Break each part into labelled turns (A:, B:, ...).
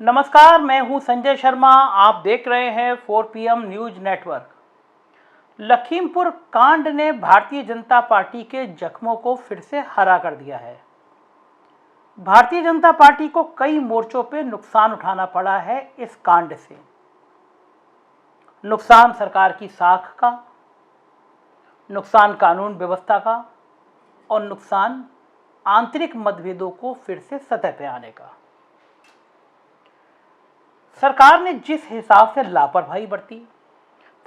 A: नमस्कार, मैं हूं संजय शर्मा। आप देख रहे हैं 4 PM न्यूज नेटवर्क। लखीमपुर कांड ने भारतीय जनता पार्टी के जख्मों को फिर से हरा कर दिया है। भारतीय जनता पार्टी को कई मोर्चों पे नुकसान उठाना पड़ा है इस कांड से। नुकसान सरकार की साख का, नुकसान कानून व्यवस्था का और नुकसान आंतरिक मतभेदों को फिर से सतह पे आने का। सरकार ने जिस हिसाब से लापरवाही बरती,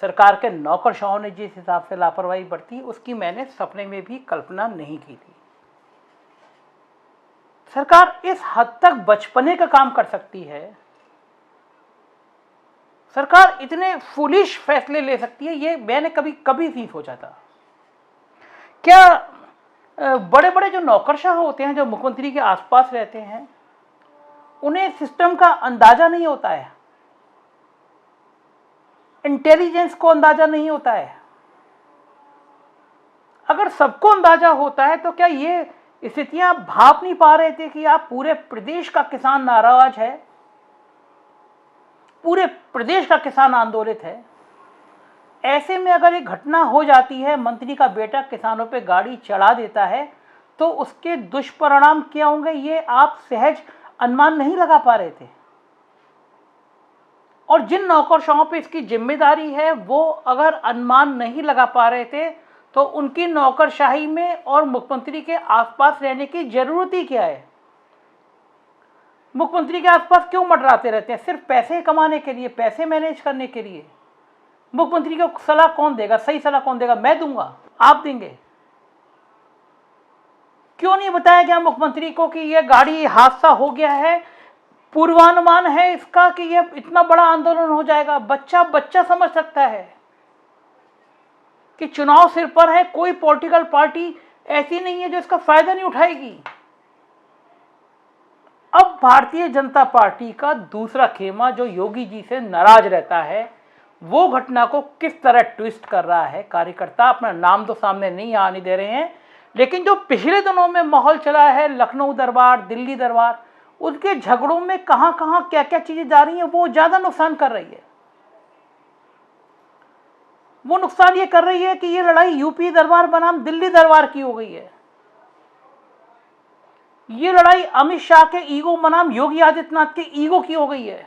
A: सरकार के नौकरशाहों ने जिस हिसाब से लापरवाही बरती, उसकी मैंने सपने में भी कल्पना नहीं की थी। सरकार इस हद तक बचपने का काम कर सकती है, सरकार इतने फुलिश फैसले ले सकती है, ये मैंने कभी नहीं सोचा था। क्या बड़े बड़े जो नौकरशाह होते हैं, जो मुख्यमंत्री के आसपास रहते हैं, उन्हें सिस्टम का अंदाजा नहीं होता है, इंटेलिजेंस को अंदाजा नहीं होता है? अगर सबको अंदाजा होता है तो क्या ये स्थितियां आप भाप नहीं पा रहे थे कि आप पूरे प्रदेश का किसान नाराज है, पूरे प्रदेश का किसान आंदोलित है। ऐसे में अगर एक घटना हो जाती है, मंत्री का बेटा किसानों पे गाड़ी चढ़ा देता है, तो उसके दुष्परिणाम क्या होंगे ये आप सहज अनुमान नहीं लगा पा रहे थे। और जिन नौकरशाहों पे इसकी जिम्मेदारी है, वो अगर अनुमान नहीं लगा पा रहे थे तो उनकी नौकरशाही में और मुख्यमंत्री के आसपास रहने की जरूरत ही क्या है? मुख्यमंत्री के आसपास क्यों मंडराते रहते हैं? सिर्फ पैसे कमाने के लिए, पैसे मैनेज करने के लिए। मुख्यमंत्री को सलाह कौन देगा? सही सलाह कौन देगा? मैं दूंगा? आप देंगे? क्यों नहीं बताया गया मुख्यमंत्री को कि यह गाड़ी हादसा हो गया है, पूर्वानुमान है इसका कि यह इतना बड़ा आंदोलन हो जाएगा? बच्चा समझ सकता है कि चुनाव सिर पर है, कोई पॉलिटिकल पार्टी ऐसी नहीं है जो इसका फायदा नहीं उठाएगी। अब भारतीय जनता पार्टी का दूसरा खेमा, जो योगी जी से नाराज रहता है, वो घटना को किस तरह ट्विस्ट कर रहा है। कार्यकर्ता अपना नाम तो सामने नहीं आने दे रहे हैं, लेकिन जो पिछले दिनों में माहौल चला है, लखनऊ दरबार, दिल्ली दरबार, उसके झगड़ों में कहां कहां क्या क्या चीजें जा रही हैं, वो ज्यादा नुकसान कर रही है। वो नुकसान ये कर रही है कि ये लड़ाई यूपी दरबार बनाम दिल्ली दरबार की हो गई है। ये लड़ाई अमित शाह के ईगो बनाम योगी आदित्यनाथ के ईगो की हो गई है।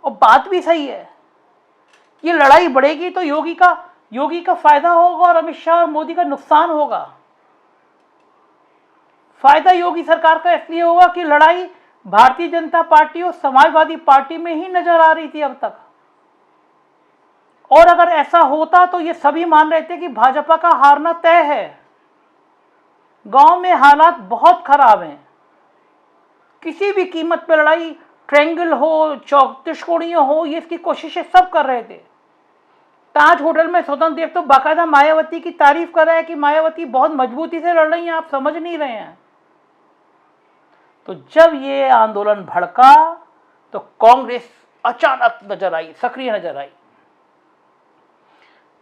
A: और बात भी सही है, ये लड़ाई बढ़ेगी तो योगी का फायदा होगा और अमित शाह और मोदी का नुकसान होगा। फायदा योगी सरकार का इसलिए होगा कि लड़ाई भारतीय जनता पार्टी और समाजवादी पार्टी में ही नजर आ रही थी अब तक। और अगर ऐसा होता तो ये सभी मान रहे थे कि भाजपा का हारना तय है। गांव में हालात बहुत खराब हैं, किसी भी कीमत पर लड़ाई, ट्रायंगल हो, त्रिकोणीय हो, ये इसकी कोशिशें सब कर रहे थे। ताज होटल में स्वतंत्र देव तो बाकायदा मायावती की तारीफ कर रहा है कि मायावती बहुत मजबूती से लड़ रही हैं, आप समझ नहीं रहे हैं। तो जब ये आंदोलन भड़का तो कांग्रेस अचानक नजर आई, सक्रिय नजर आई।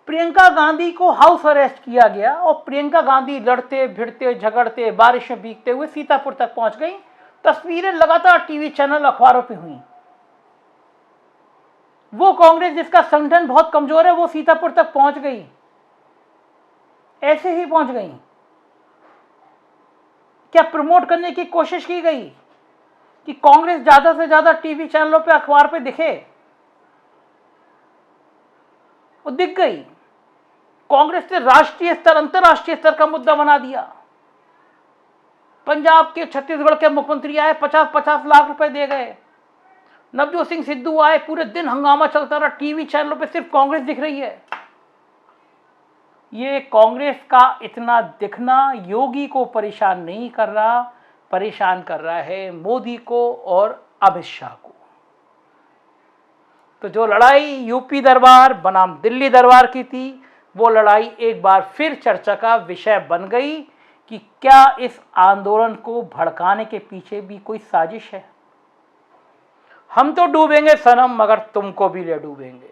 A: प्रियंका गांधी को हाउस अरेस्ट किया गया और प्रियंका गांधी लड़ते भिड़ते झगड़ते बारिश में भीगते हुए सीतापुर तक पहुंच गई। तस्वीरें लगातार टीवी चैनल अखबारों पे हुई। वो कांग्रेस जिसका संगठन बहुत कमजोर है, वो सीतापुर तक पहुंच गई, ऐसे ही पहुंच गई। क्या प्रमोट करने की कोशिश की गई कि कांग्रेस ज्यादा से ज्यादा टीवी चैनलों पे, अखबार पे दिखे? वो दिख गई। कांग्रेस ने राष्ट्रीय स्तर, अंतरराष्ट्रीय स्तर का मुद्दा बना दिया। पंजाब के, छत्तीसगढ़ के मुख्यमंत्री आए, 50-50 लाख रुपए दे गए। नवजोत सिंह सिद्धू आए, पूरे दिन हंगामा चलता रहा, टीवी चैनलों पे सिर्फ कांग्रेस दिख रही है। ये कांग्रेस का इतना दिखना योगी को परेशान नहीं कर रहा, परेशान कर रहा है मोदी को और अमित शाह को। तो जो लड़ाई यूपी दरबार बनाम दिल्ली दरबार की थी, वो लड़ाई एक बार फिर चर्चा का विषय बन गई कि क्या इस आंदोलन को भड़काने के पीछे भी कोई साजिश है। हम तो डूबेंगे सनम, मगर तुमको भी ले डूबेंगे।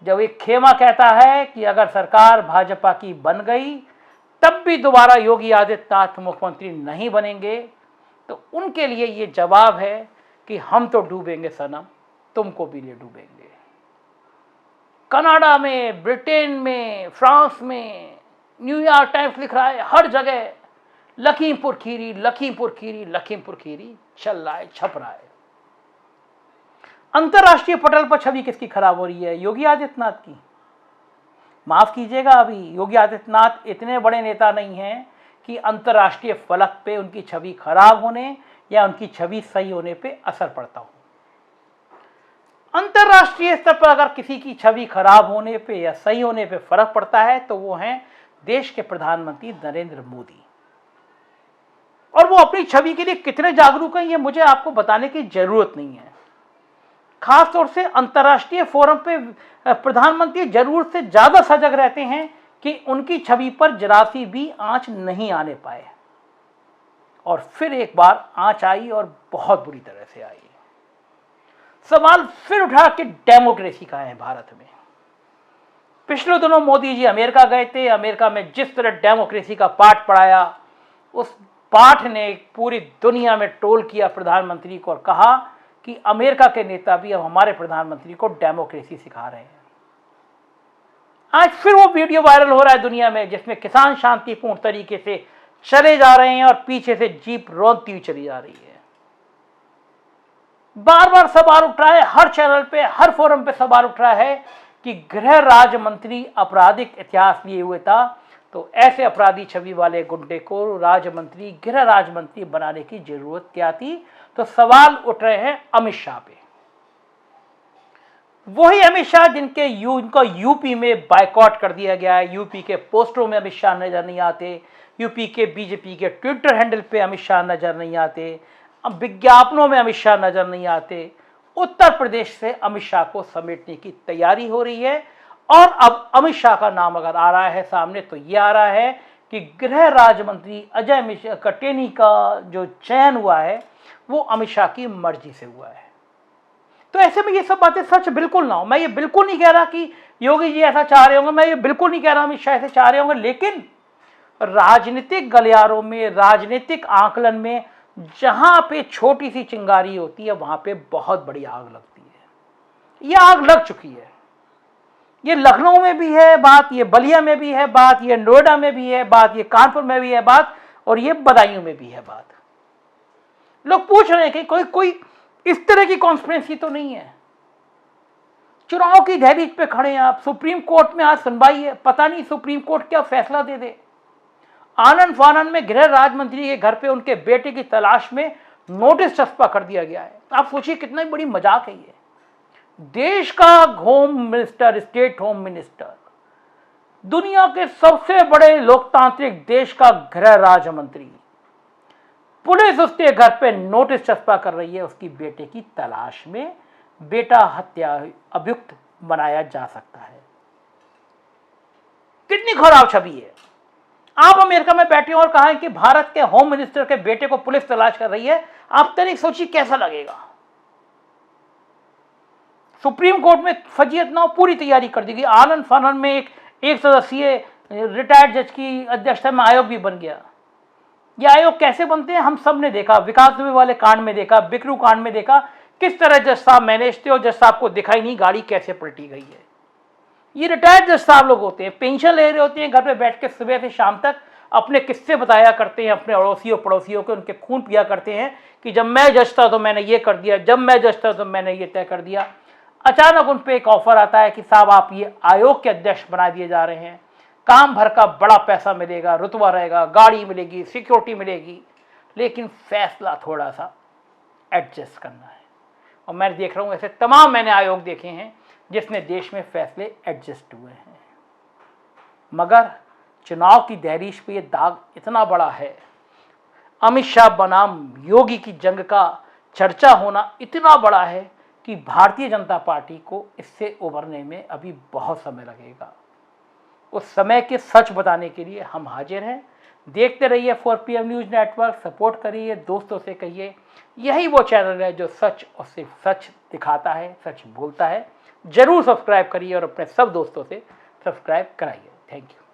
A: जब एक खेमा कहता है कि अगर सरकार भाजपा की बन गई तब भी दोबारा योगी आदित्यनाथ मुख्यमंत्री नहीं बनेंगे, तो उनके लिए ये जवाब है कि हम तो डूबेंगे सनम, तुमको भी ले डूबेंगे। कनाडा में, ब्रिटेन में, फ्रांस में, न्यूयॉर्क टाइम्स लिख रहा है, हर जगह लखीमपुर खीरी, लखीमपुर खीरी, लखीमपुर खीरी चल रहा है, छप रहा है। अंतरराष्ट्रीय पटल पर छवि किसकी खराब हो रही है? योगी आदित्यनाथ की। माफ कीजिएगा, अभी योगी आदित्यनाथ इतने बड़े नेता नहीं हैं कि अंतरराष्ट्रीय फलक पे उनकी छवि खराब होने या उनकी छवि सही होने पे असर पड़ता हो। अंतरराष्ट्रीय स्तर पर अगर किसी की छवि खराब होने पे या सही होने पे फर्क पड़ता है तो वो हैं देश के प्रधानमंत्री नरेंद्र मोदी। और वो अपनी छवि के लिए कितने जागरूक हैं ये मुझे आपको बताने की जरूरत नहीं है। खासतौर से अंतरराष्ट्रीय फोरम पे प्रधानमंत्री जरूरत से ज्यादा सजग रहते हैं कि उनकी छवि पर जरा सी भी आंच नहीं आने पाए। और फिर एक बार आंच आई और बहुत बुरी तरह से आई। सवाल फिर उठा कि डेमोक्रेसी कहाँ है भारत में। पिछले दिनों मोदी जी अमेरिका गए थे। अमेरिका में जिस तरह डेमोक्रेसी का पाठ पढ़ाया, उस पाठ ने पूरी दुनिया में ट्रोल किया प्रधानमंत्री को और कहा कि अमेरिका के नेता भी अब हमारे प्रधानमंत्री को डेमोक्रेसी सिखा रहे हैं। आज फिर वो वीडियो वायरल हो रहा है दुनिया में जिसमें किसान शांतिपूर्ण तरीके से चले जा रहे हैं और पीछे से जीप रोंदती हुई चली जा रही है। बार बार सवाल उठ रहा है, हर चैनल पे, हर फोरम पे सवाल उठ रहा है कि गृह राज्य मंत्री आपराधिक इतिहास लिए हुए था, तो ऐसे अपराधी छवि वाले गुंडे को राज्य मंत्री, गृह राज्य मंत्री बनाने की जरूरत क्या थी। तो सवाल उठ रहे हैं अमित शाह पे। वही अमित शाह जिनको यूपी में बायकॉट कर दिया गया है। यूपी के पोस्टरों में अमित शाह नजर नहीं आते, यूपी के बीजेपी के ट्विटर हैंडल पे अमित शाह नजर नहीं आते, अब विज्ञापनों में अमित शाह नजर नहीं आते। उत्तर प्रदेश से अमित शाह को समेटने की तैयारी हो रही है। और अब अमित शाह का नाम अगर आ रहा है सामने तो यह आ रहा है कि गृह राज्य मंत्री अजय कटेनी का जो चयन हुआ है वो अमित शाह की मर्जी से हुआ है। तो ऐसे में ये सब बातें सच बिल्कुल ना हो। मैं ये बिल्कुल नहीं कह रहा कि योगी जी ऐसा चाह रहे होंगे, मैं ये बिल्कुल नहीं कह रहा अमित शाह ऐसे चाह रहे होंगे, लेकिन राजनीतिक गलियारों में, राजनीतिक आंकलन में जहां पे छोटी सी चिंगारी होती है वहां पे बहुत बड़ी आग लगती है। ये आग लग चुकी है। ये लखनऊ में भी है बात, ये बलिया में भी है बात, ये नोएडा में भी है बात, ये कानपुर में भी है बात, और ये बदायूं में भी है बात। लोग पूछ रहे हैं कि कोई इस तरह की कॉन्स्पिरेसी तो नहीं है। चुनाव की दहलीज पे खड़े हैं आप, सुप्रीम कोर्ट में आज सुनवाई है, पता नहीं सुप्रीम कोर्ट क्या फैसला दे दे। आनंद फानंद में गृह राज्य मंत्री के घर पे उनके बेटे की तलाश में नोटिस चस्पा कर दिया गया है। आप सोचिए कितना बड़ी मजाक है ये। देश का home minister, state home minister, दुनिया के सबसे बड़े लोकतांत्रिक देश का गृह राज्य मंत्री, पुलिस उसके घर पे नोटिस चस्पा कर रही है उसकी बेटे की तलाश में। बेटा हत्या अभियुक्त बनाया जा सकता है। कितनी खराब छवि है। आप अमेरिका में बैठे हो और कहा है कि भारत के होम मिनिस्टर के बेटे को पुलिस तलाश कर रही है। आप तनिक सोचिए कैसा लगेगा। सुप्रीम कोर्ट में फजीयत ना हो, पूरी तैयारी कर दी गई। आनंद फानंद में एक सदस्यीय रिटायर्ड जज की अध्यक्षता में आयोग भी बन गया। ये आयोग कैसे बनते हैं हम सब ने देखा, विकास दुबे वाले कांड में देखा, बिकरू कांड में देखा, किस तरह जज साहब मैनेज थे और जज साहब को दिखाई नहीं गाड़ी कैसे पलटी गई है। ये रिटायर्ड जज साहब लोग होते हैं, पेंशन ले रहे होते हैं, घर पे बैठ के सुबह से शाम तक अपने किस्से बताया करते हैं अपने अड़ोसियों पड़ोसियों को, उनके खून पिया करते हैं कि जब मैं जज था तो मैंने ये कर दिया, जब मैं जज था तो मैंने ये तय कर दिया। अचानक उन पर एक ऑफर आता है कि साहब आप ये आयोग के अध्यक्ष बना दिए जा रहे हैं, काम भर का बड़ा पैसा मिलेगा, रुतबा रहेगा, गाड़ी मिलेगी, सिक्योरिटी मिलेगी, लेकिन फैसला थोड़ा सा एडजस्ट करना है। और मैं देख रहा हूँ ऐसे तमाम मैंने आयोग देखे हैं जिसमें देश में फैसले एडजस्ट हुए हैं। मगर चुनाव की दहलीज पे ये दाग इतना बड़ा है, अमित शाह बनाम योगी की जंग का चर्चा होना इतना बड़ा है कि भारतीय जनता पार्टी को इससे उभरने में अभी बहुत समय लगेगा। उस समय के सच बताने के लिए हम हाजिर हैं। देखते रहिए 4PM न्यूज़ नेटवर्क, सपोर्ट करिए, दोस्तों से कहिए। यही वो चैनल है जो सच और सिर्फ सच दिखाता है, सच बोलता है। जरूर सब्सक्राइब करिए और अपने सब दोस्तों से सब्सक्राइब कराइए। Thank you.